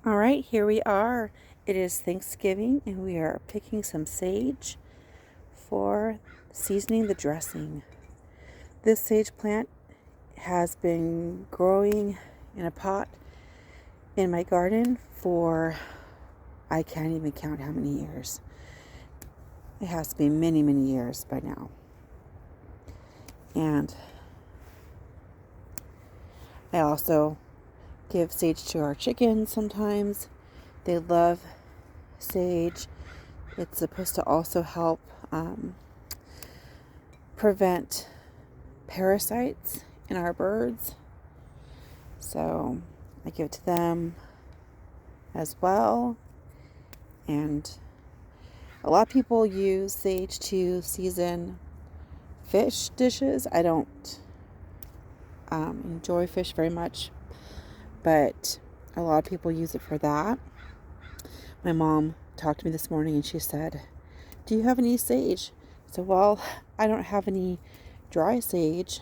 All right, here we are. It is Thanksgiving, and we are picking some sage for seasoning the dressing. This sage plant has been growing in a pot in my garden for, I can't even count how many years. It has to be many, many years by now. And I also give sage to our chickens sometimes. They love sage. It's supposed to also help prevent parasites in our birds. So I give it to them as well. And a lot of people use sage to season fish dishes. I don't enjoy fish very much, but a lot of people use it for that. My mom talked to me this morning and she said, "Do you have any sage?" So, well, I don't have any dry sage,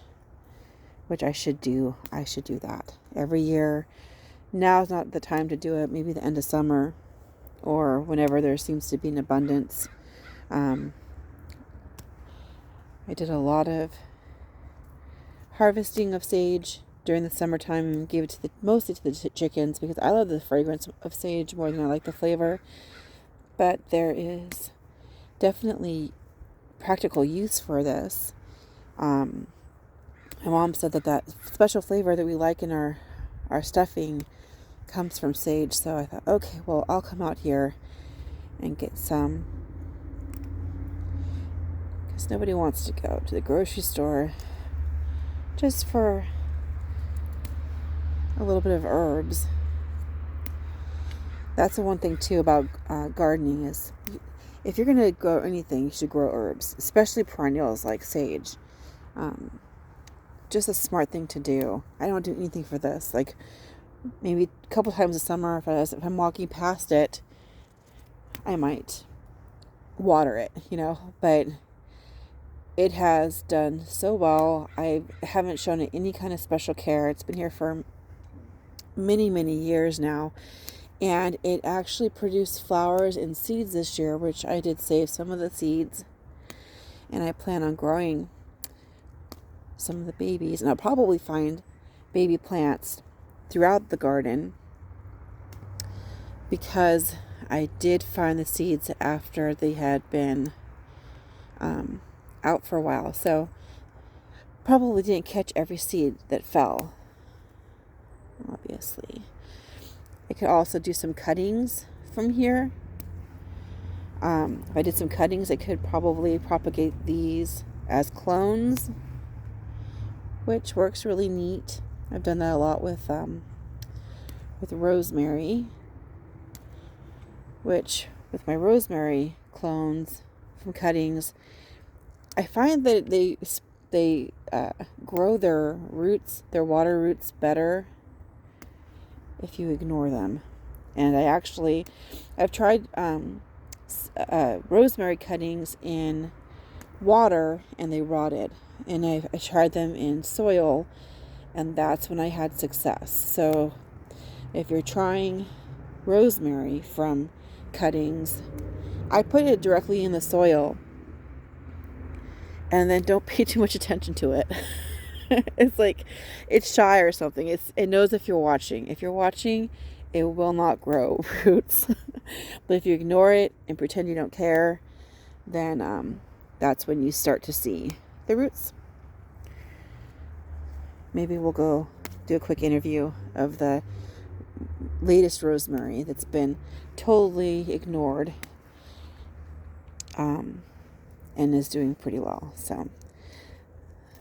which I should do. I should do that every year. Now is not the time to do it. Maybe the end of summer or whenever there seems to be an abundance. I did a lot of harvesting of sage during the summertime and gave it mostly to the chickens because I love the fragrance of sage more than I like the flavor. But there is definitely practical use for this. My mom said that special flavor that we like in our stuffing comes from sage. So I thought, okay, well, I'll come out here and get some, because nobody wants to go to the grocery store just for a little bit of herbs. That's the one thing too about gardening is if you're going to grow anything, you should grow herbs, especially perennials like sage. Just a smart thing to do. I don't do anything for this. Like maybe a couple times a summer, if I'm walking past it, I might water it, but it has done so well. I haven't shown it any kind of special care. It's been here for many, many years now. And it actually produced flowers and seeds this year, which I did save some of the seeds. And I plan on growing some of the babies. And I'll probably find baby plants throughout the garden because I did find the seeds after they had been out for a while. So probably didn't catch every seed that fell, obviously. I could also do some cuttings from here. If I did some cuttings, I could probably propagate these as clones, which works really neat. I've done that a lot with rosemary, which with my rosemary clones from cuttings, I find that they grow their roots, their water roots better if you ignore them. And I've tried rosemary cuttings in water and they rotted. And I tried them in soil and that's when I had success. So if you're trying rosemary from cuttings, I put it directly in the soil and then don't pay too much attention to it. It's like it's shy or something. It knows if you're watching. If you're watching, it will not grow roots. But if you ignore it and pretend you don't care, then that's when you start to see the roots. Maybe we'll go do a quick interview of the latest rosemary that's been totally ignored and is doing pretty well. So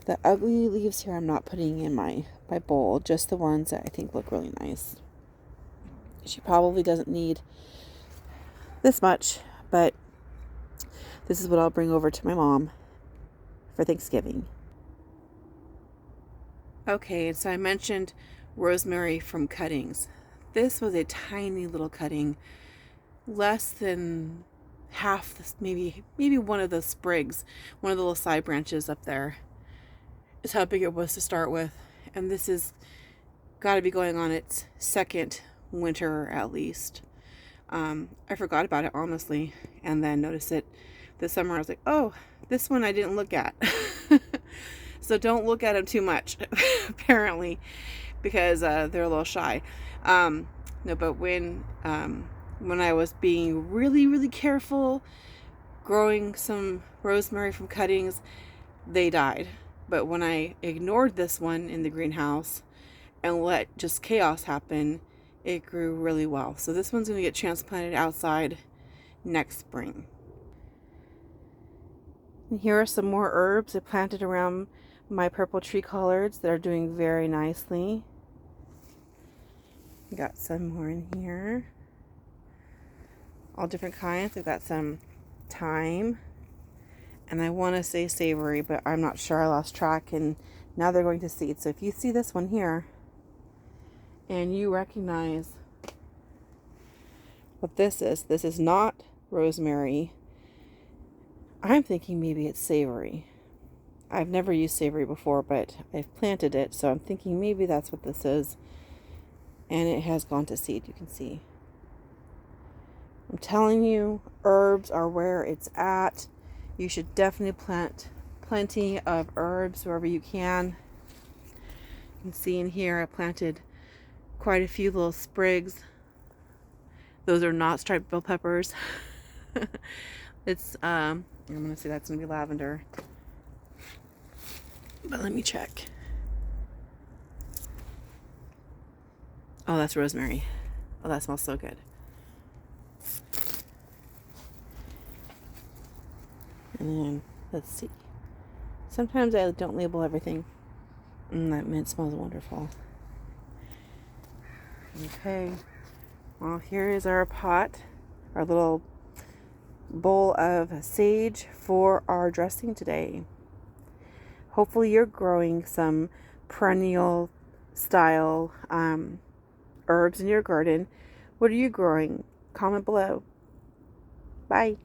the ugly leaves here I'm not putting in my bowl, just the ones that I think look really nice. She probably doesn't need this much, but this is what I'll bring over to my mom for Thanksgiving. Okay, so I mentioned rosemary from cuttings. This was a tiny little cutting, less than half, maybe one of the sprigs, one of the little side branches up there is how big it was to start with. And this is got to be going on its second winter at least. I forgot about it, honestly, and then noticed it this summer. I was like, oh, this one I didn't look at. So don't look at them too much, apparently, because they're a little shy. No, but when I was being really, really careful growing some rosemary from cuttings, they died. But when I ignored this one in the greenhouse and let just chaos happen, it grew really well. So this one's going to get transplanted outside next spring. And here are some more herbs I planted around my purple tree collards that are doing very nicely. Got some more in here. All different kinds. I've got some thyme. And I want to say savory, but I'm not sure. I lost track, and now they're going to seed. So if you see this one here and you recognize what this is not rosemary. I'm thinking maybe it's savory. I've never used savory before, but I've planted it, so I'm thinking maybe that's what this is. And it has gone to seed, you can see. I'm telling you, herbs are where it's at. You should definitely plant plenty of herbs wherever you can. You can see in here I planted quite a few little sprigs. Those are not striped bell peppers. It's I'm gonna say that's gonna be lavender. But let me check. Oh, that's rosemary. Oh, that smells so good. And then, let's see. Sometimes I don't label everything. That mint smells wonderful. Okay. Well, here is our pot, our little bowl of sage for our dressing today. Hopefully you're growing some perennial style herbs in your garden. What are you growing? Comment below. Bye.